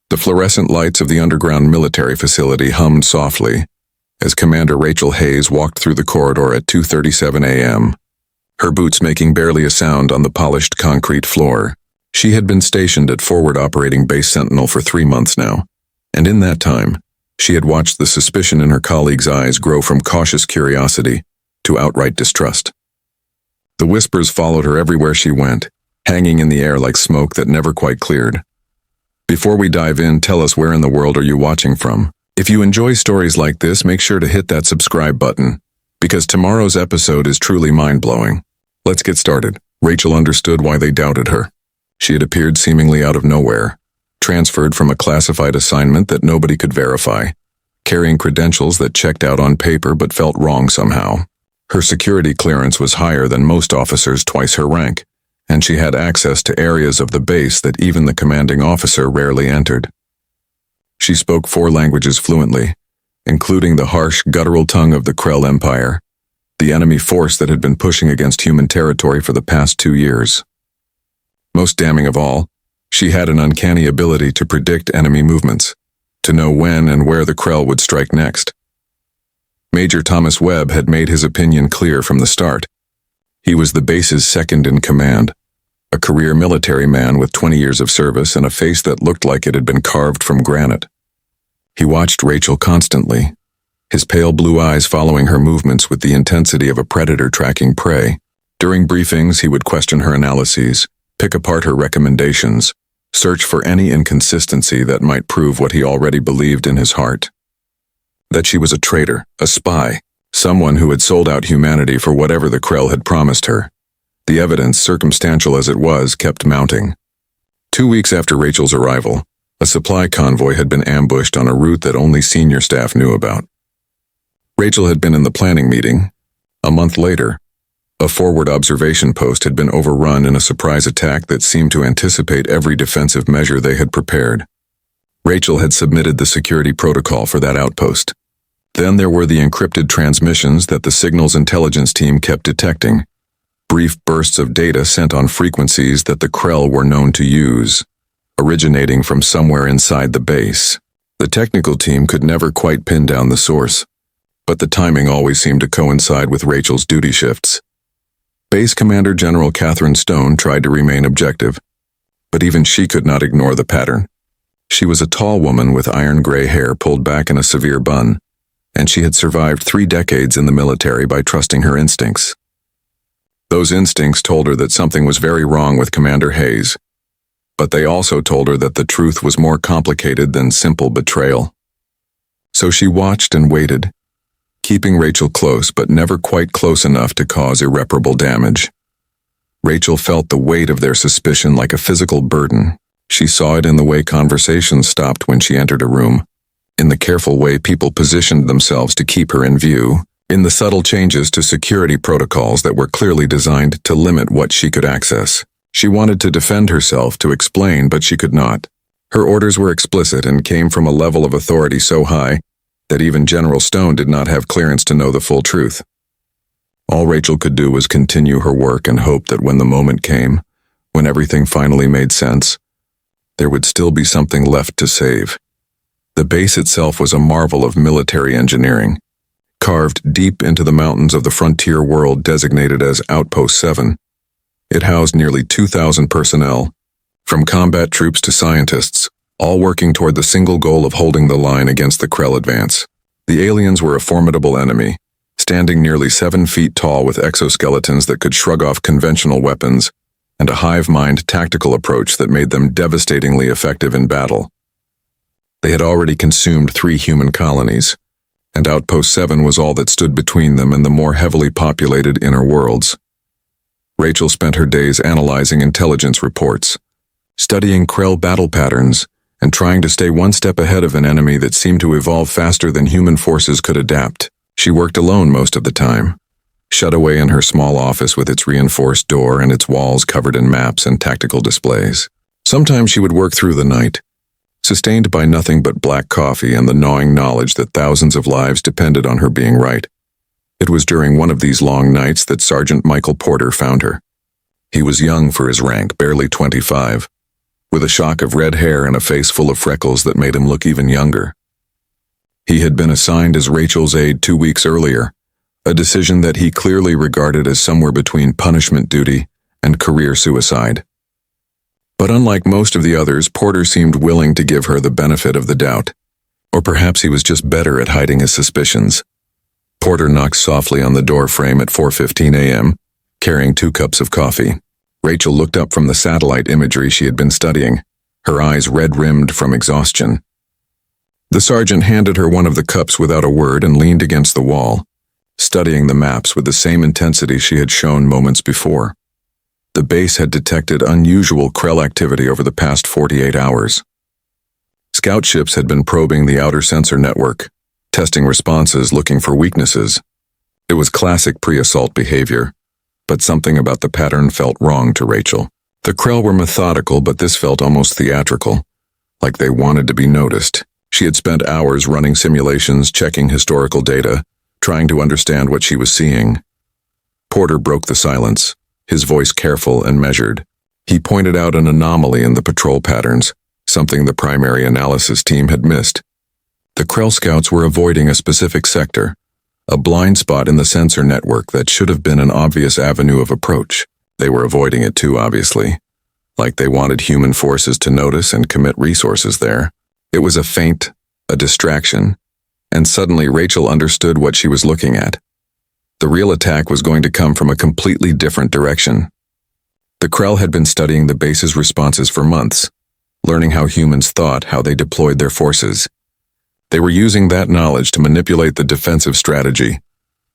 The fluorescent lights of the underground military facility hummed softly as Commander Rachel Hayes walked through the corridor at 2:37 a.m., her boots making barely a sound on the polished concrete floor. She had been stationed at Forward Operating Base Sentinel for 3 months now, and in that time, she had watched the suspicion in her colleagues' eyes grow from cautious curiosity to outright distrust. The whispers followed her everywhere she went, hanging in the air like smoke that never quite cleared. Before we dive in, tell us where in the world are you watching from? If you enjoy stories like this, make sure to hit that subscribe button, because tomorrow's episode is truly mind-blowing. Let's get started. Rachel understood why they doubted her. She had appeared seemingly out of nowhere, transferred from a classified assignment that nobody could verify, carrying credentials that checked out on paper but felt wrong somehow. Her security clearance was higher than most officers twice her rank, and she had access to areas of the base that even the commanding officer rarely entered. She spoke 4 languages fluently, including the harsh, guttural tongue of the Krell Empire, the enemy force that had been pushing against human territory for the past 2 years. Most damning of all, she had an uncanny ability to predict enemy movements, to know when and where the Krell would strike next. Major Thomas Webb had made his opinion clear from the start. He was the base's second in command, a career military man with 20 years of service and a face that looked like it had been carved from granite. He watched Rachel constantly, his pale blue eyes following her movements with the intensity of a predator tracking prey. During briefings, he would question her analyses, pick apart her recommendations, search for any inconsistency that might prove what he already believed in his heart. That she was a traitor, a spy, someone who had sold out humanity for whatever the Krell had promised her. The evidence, circumstantial as it was, kept mounting. 2 weeks after Rachel's arrival, a supply convoy had been ambushed on a route that only senior staff knew about. Rachel had been in the planning meeting. A month later, a forward observation post had been overrun in a surprise attack that seemed to anticipate every defensive measure they had prepared. Rachel had submitted the security protocol for that outpost. Then there were the encrypted transmissions that the signals intelligence team kept detecting, brief bursts of data sent on frequencies that the Krell were known to use, originating from somewhere inside the base. The technical team could never quite pin down the source, but the timing always seemed to coincide with Rachel's duty shifts. Base Commander General Catherine Stone tried to remain objective, but even she could not ignore the pattern. She was a tall woman with iron-gray hair pulled back in a severe bun, and she had survived 3 decades in the military by trusting her instincts. Those instincts told her that something was very wrong with Commander Hayes, but they also told her that the truth was more complicated than simple betrayal. So she watched and waited, keeping Rachel close but never quite close enough to cause irreparable damage. Rachel felt the weight of their suspicion like a physical burden. She saw it in the way conversations stopped when she entered a room, in the careful way people positioned themselves to keep her in view, in the subtle changes to security protocols that were clearly designed to limit what she could access. She wanted to defend herself, to explain, but she could not. Her orders were explicit and came from a level of authority so high that even General Stone did not have clearance to know the full truth. All Rachel could do was continue her work and hope that when the moment came, when everything finally made sense, there would still be something left to save. The base itself was a marvel of military engineering, carved deep into the mountains of the frontier world designated as Outpost 7. It housed nearly 2,000 personnel, from combat troops to scientists, all working toward the single goal of holding the line against the Krell advance. The aliens were a formidable enemy, standing nearly 7 feet tall with exoskeletons that could shrug off conventional weapons, and a hive-mind tactical approach that made them devastatingly effective in battle. They had already consumed 3 human colonies, and Outpost 7 was all that stood between them and the more heavily populated inner worlds. Rachel spent her days analyzing intelligence reports, studying Krell battle patterns, and trying to stay one step ahead of an enemy that seemed to evolve faster than human forces could adapt. She worked alone most of the time, shut away in her small office with its reinforced door and its walls covered in maps and tactical displays. Sometimes she would work through the night, sustained by nothing but black coffee and the gnawing knowledge that thousands of lives depended on her being right. It was during one of these long nights that Sergeant Michael Porter found her. He was young for his rank, barely 25, with a shock of red hair and a face full of freckles that made him look even younger. He had been assigned as Rachel's aide 2 weeks earlier, a decision that he clearly regarded as somewhere between punishment duty and career suicide. But unlike most of the others, Porter seemed willing to give her the benefit of the doubt. Or perhaps he was just better at hiding his suspicions. Porter knocked softly on the door frame at 4:15 a.m., carrying 2 cups of coffee. Rachel looked up from the satellite imagery she had been studying, her eyes red-rimmed from exhaustion. The sergeant handed her one of the cups without a word and leaned against the wall, studying the maps with the same intensity she had shown moments before. The base had detected unusual Krell activity over the past 48 hours. Scout ships had been probing the outer sensor network, testing responses, looking for weaknesses. It was classic pre-assault behavior, but something about the pattern felt wrong to Rachel. The Krell were methodical, but this felt almost theatrical, like they wanted to be noticed. She had spent hours running simulations, checking historical data, trying to understand what she was seeing. Porter broke the silence, his voice careful and measured. He pointed out an anomaly in the patrol patterns, something the primary analysis team had missed. The Krell scouts were avoiding a specific sector, a blind spot in the sensor network that should have been an obvious avenue of approach. They were avoiding it too obviously, like they wanted human forces to notice and commit resources there. It was a feint, a distraction, and suddenly Rachel understood what she was looking at. The real attack was going to come from a completely different direction. The Krell had been studying the base's responses for months, learning how humans thought, how they deployed their forces. They were using that knowledge to manipulate the defensive strategy,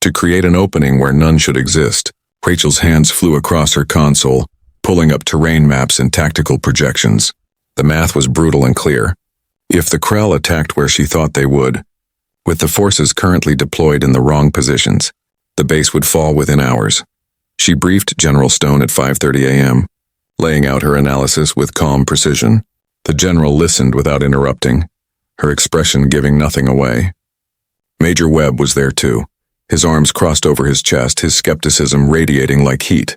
to create an opening where none should exist. Rachel's hands flew across her console, pulling up terrain maps and tactical projections. The math was brutal and clear. If the Krell attacked where she thought they would, with the forces currently deployed in the wrong positions, the base would fall within hours. She briefed General Stone at 5:30 a.m., laying out her analysis with calm precision. The general listened without interrupting, her expression giving nothing away. Major Webb was there too, his arms crossed over his chest, his skepticism radiating like heat.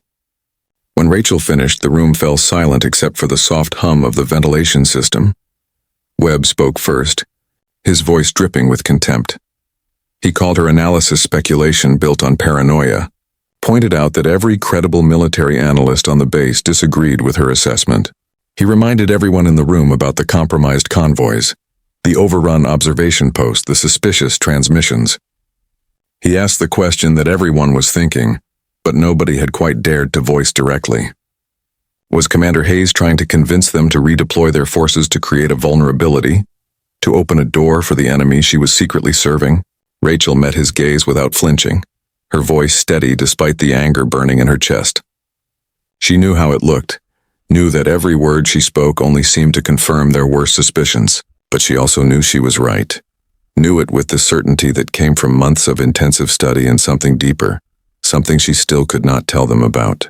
When Rachel finished, the room fell silent except for the soft hum of the ventilation system. Webb spoke first, his voice dripping with contempt. He called her analysis speculation built on paranoia, pointed out that every credible military analyst on the base disagreed with her assessment. He reminded everyone in the room about the compromised convoys, the overrun observation post, the suspicious transmissions. He asked the question that everyone was thinking, but nobody had quite dared to voice directly. Was Commander Hayes trying to convince them to redeploy their forces to create a vulnerability, to open a door for the enemy she was secretly serving? Rachel met his gaze without flinching, her voice steady despite the anger burning in her chest. She knew how it looked, knew that every word she spoke only seemed to confirm their worst suspicions, but she also knew she was right, knew it with the certainty that came from months of intensive study and something deeper, something she still could not tell them about.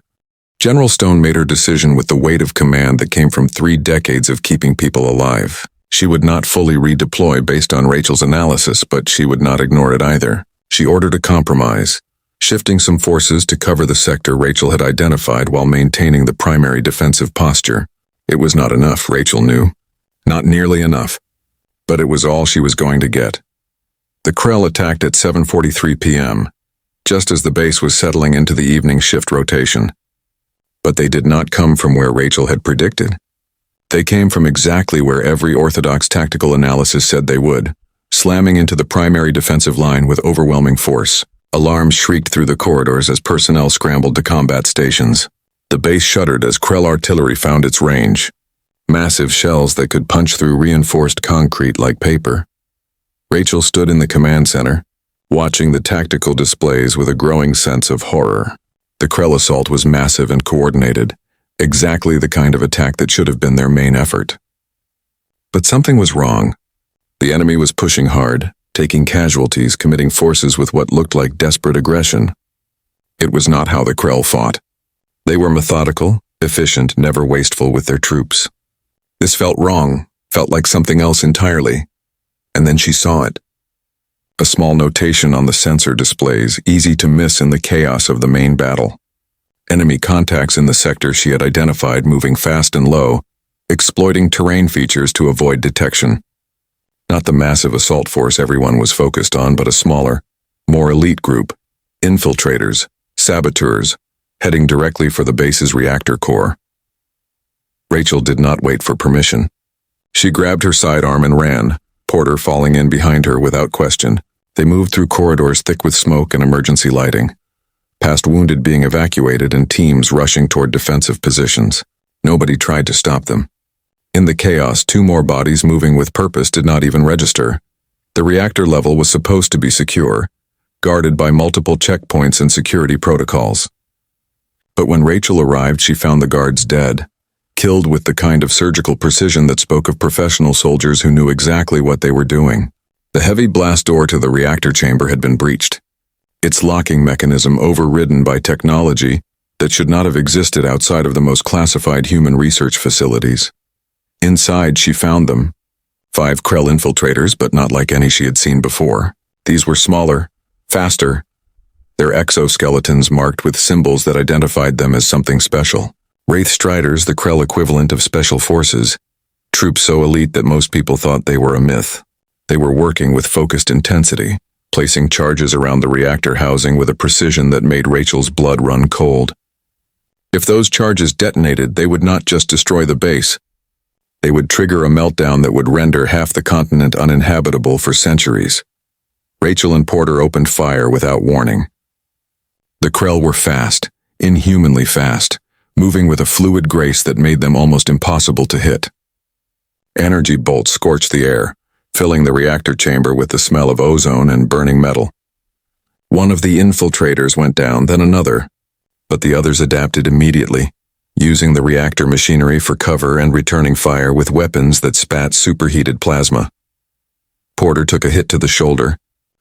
General Stone made her decision with the weight of command that came from 3 decades of keeping people alive. She would not fully redeploy based on Rachel's analysis, but she would not ignore it either. She ordered a compromise, shifting some forces to cover the sector Rachel had identified while maintaining the primary defensive posture. It was not enough, Rachel knew. Not nearly enough. But it was all she was going to get. The Krell attacked at 7:43 p.m., just as the base was settling into the evening shift rotation. But they did not come from where Rachel had predicted. They came from exactly where every orthodox tactical analysis said they would, slamming into the primary defensive line with overwhelming force. Alarms shrieked through the corridors as personnel scrambled to combat stations. The base shuddered as Krell artillery found its range. Massive shells that could punch through reinforced concrete like paper. Rachel stood in the command center, watching the tactical displays with a growing sense of horror. The Krell assault was massive and coordinated, exactly the kind of attack that should have been their main effort. But something was wrong. The enemy was pushing hard, taking casualties, committing forces with what looked like desperate aggression. It was not how the Krell fought. They were methodical, efficient, never wasteful with their troops. This felt wrong, felt like something else entirely. And then she saw it. A small notation on the sensor displays, easy to miss in the chaos of the main battle. Enemy contacts in the sector she had identified moving fast and low, exploiting terrain features to avoid detection. Not the massive assault force everyone was focused on, but a smaller, more elite group, infiltrators, saboteurs, heading directly for the base's reactor core. Rachel did not wait for permission. She grabbed her sidearm and ran, Porter falling in behind her without question. They moved through corridors thick with smoke and emergency lighting, past wounded being evacuated and teams rushing toward defensive positions. Nobody tried to stop them. In the chaos, 2 more bodies moving with purpose did not even register. The reactor level was supposed to be secure, guarded by multiple checkpoints and security protocols. But when Rachel arrived, she found the guards dead, killed with the kind of surgical precision that spoke of professional soldiers who knew exactly what they were doing. The heavy blast door to the reactor chamber had been breached, its locking mechanism overridden by technology that should not have existed outside of the most classified human research facilities. Inside, she found them. 5 Krell infiltrators, but not like any she had seen before. These were smaller, faster, their exoskeletons marked with symbols that identified them as something special. Wraith Striders, the Krell equivalent of special forces, troops so elite that most people thought they were a myth. They were working with focused intensity, placing charges around the reactor housing with a precision that made Rachel's blood run cold. If those charges detonated, they would not just destroy the base. They would trigger a meltdown that would render half the continent uninhabitable for centuries. Rachel and Porter opened fire without warning. The Krell were fast, inhumanly fast, moving with a fluid grace that made them almost impossible to hit. Energy bolts scorched the air, filling the reactor chamber with the smell of ozone and burning metal. One of the infiltrators went down, then another, but the others adapted immediately, using the reactor machinery for cover and returning fire with weapons that spat superheated plasma. Porter took a hit to the shoulder,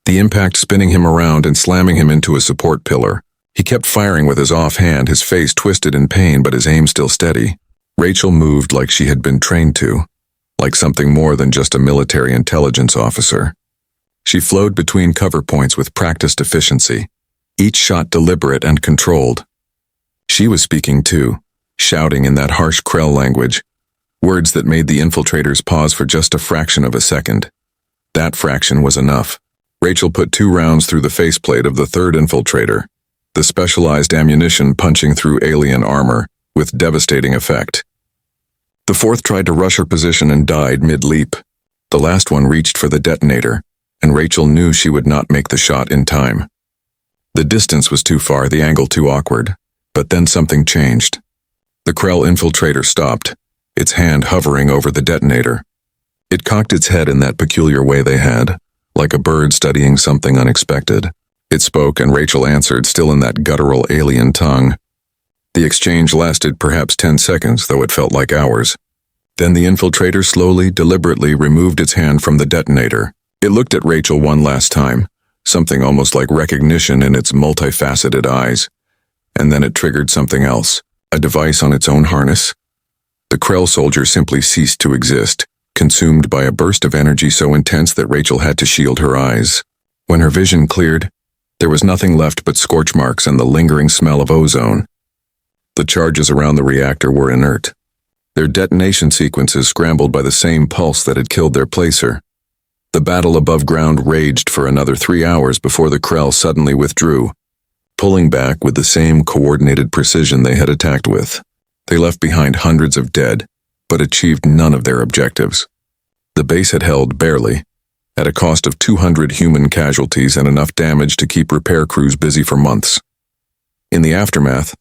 the impact spinning him around and slamming him into a support pillar. He kept firing with his offhand, his face twisted in pain but his aim still steady. Rachel moved like she had been trained to, like something more than just a military intelligence officer. She flowed between cover points with practiced efficiency, each shot deliberate and controlled. She was speaking too, shouting in that harsh Krell language, words that made the infiltrators pause for just a fraction of a second. That fraction was enough. Rachel put 2 rounds through the faceplate of the 3rd infiltrator, the specialized ammunition punching through alien armor with devastating effect. The 4th tried to rush her position and died mid-leap. The last one reached for the detonator, and Rachel knew she would not make the shot in time. The distance was too far, the angle too awkward, but then something changed. The Krell infiltrator stopped, its hand hovering over the detonator. It cocked its head in that peculiar way they had, like a bird studying something unexpected. It spoke, and Rachel answered, still in that guttural alien tongue. The exchange lasted perhaps 10 seconds, though it felt like hours. Then the infiltrator slowly, deliberately removed its hand from the detonator. It looked at Rachel one last time, something almost like recognition in its multifaceted eyes. And then it triggered something else, a device on its own harness. The Krell soldier simply ceased to exist, consumed by a burst of energy so intense that Rachel had to shield her eyes. When her vision cleared, there was nothing left but scorch marks and the lingering smell of ozone. The charges around the reactor were inert, their detonation sequences scrambled by the same pulse that had killed their placer. The battle above ground raged for another 3 hours before the Krell suddenly withdrew, pulling back with the same coordinated precision they had attacked with. They left behind hundreds of dead, but achieved none of their objectives. The base had held barely, at a cost of 200 human casualties and enough damage to keep repair crews busy for months. In the aftermath,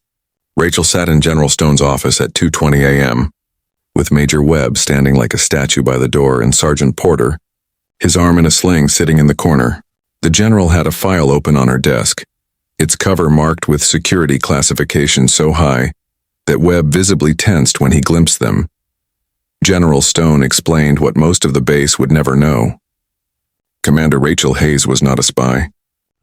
Rachel sat in General Stone's office at 2:20 a.m., with Major Webb standing like a statue by the door and Sergeant Porter, his arm in a sling, sitting in the corner. The general had a file open on her desk, its cover marked with security classification so high that Webb visibly tensed when he glimpsed them. General Stone explained what most of the base would never know. Commander Rachel Hayes was not a spy.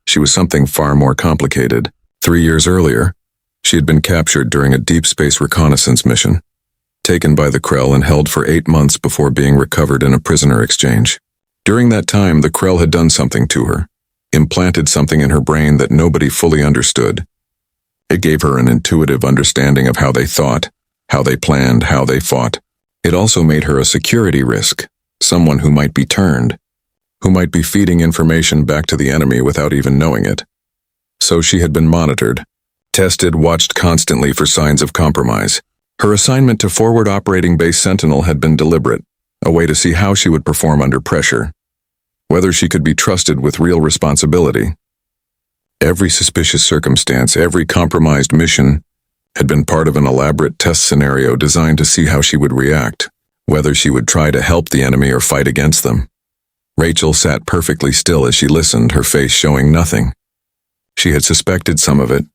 She was something far more complicated. 3 years earlier, she had been captured during a deep space reconnaissance mission, taken by the Krell and held for 8 months before being recovered in a prisoner exchange. During that time, the Krell had done something to her, implanted something in her brain that nobody fully understood. It gave her an intuitive understanding of how they thought, how they planned, how they fought. It also made her a security risk, someone who might be turned, who might be feeding information back to the enemy without even knowing it. So she had been monitored, tested, watched constantly for signs of compromise. Her assignment to Forward Operating Base Sentinel had been deliberate, a way to see how she would perform under pressure, whether she could be trusted with real responsibility. Every suspicious circumstance, every compromised mission had been part of an elaborate test scenario designed to see how she would react, whether she would try to help the enemy or fight against them. Rachel sat perfectly still as she listened, her face showing nothing. She had suspected some of it,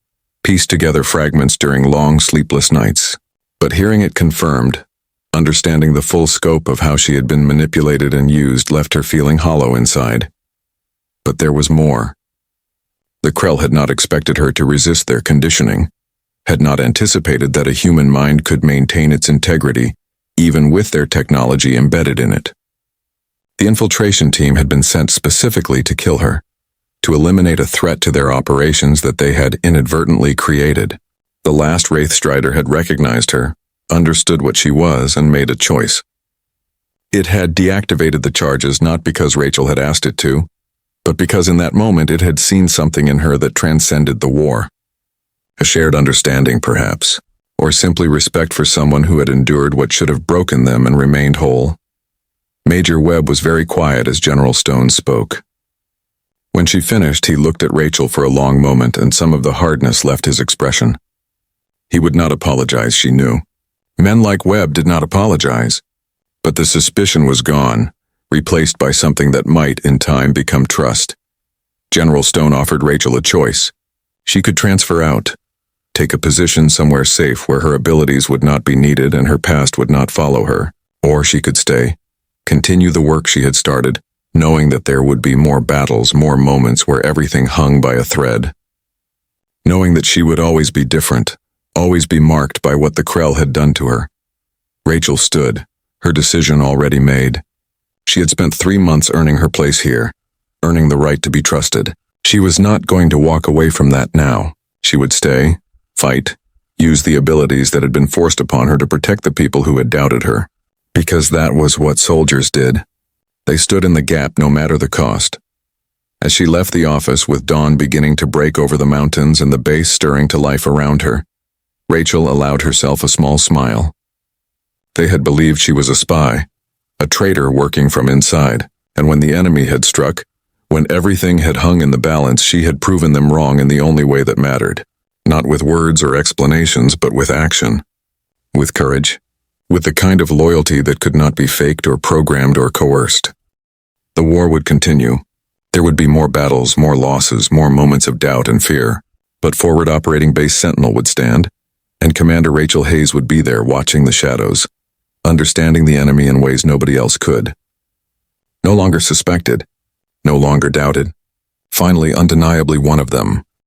pieced together fragments during long, sleepless nights. But hearing it confirmed, understanding the full scope of how she had been manipulated and used, left her feeling hollow inside. But there was more. The Krell had not expected her to resist their conditioning, had not anticipated that a human mind could maintain its integrity, even with their technology embedded in it. The infiltration team had been sent specifically to kill her, to eliminate a threat to their operations that they had inadvertently created. The last Wraith Strider had recognized her, understood what she was, and made a choice. It had deactivated the charges not because Rachel had asked it to, but because in that moment it had seen something in her that transcended the war. A shared understanding, perhaps, or simply respect for someone who had endured what should have broken them and remained whole. Major Webb was very quiet as General Stone spoke. When she finished, he looked at Rachel for a long moment, and some of the hardness left his expression. He would not apologize, she knew. Men like Webb did not apologize. But the suspicion was gone, replaced by something that might, in time, become trust. General Stone offered Rachel a choice. She could transfer out, take a position somewhere safe where her abilities would not be needed and her past would not follow her, or she could stay, continue the work she had started, knowing that there would be more battles, more moments where everything hung by a thread. Knowing that she would always be different, always be marked by what the Krell had done to her. Rachel stood, her decision already made. She had spent 3 months earning her place here, earning the right to be trusted. She was not going to walk away from that now. She would stay, fight, use the abilities that had been forced upon her to protect the people who had doubted her. Because that was what soldiers did. They stood in the gap no matter the cost. As she left the office with dawn beginning to break over the mountains and the base stirring to life around her, Rachel allowed herself a small smile. They had believed she was a spy, a traitor working from inside, and when the enemy had struck, when everything had hung in the balance, she had proven them wrong in the only way that mattered. Not with words or explanations, but with action. With courage. With the kind of loyalty that could not be faked or programmed or coerced. The war would continue. There would be more battles, more losses, more moments of doubt and fear. But Forward Operating Base Sentinel would stand, and Commander Rachel Hayes would be there watching the shadows, understanding the enemy in ways nobody else could. No longer suspected, no longer doubted, finally undeniably one of them.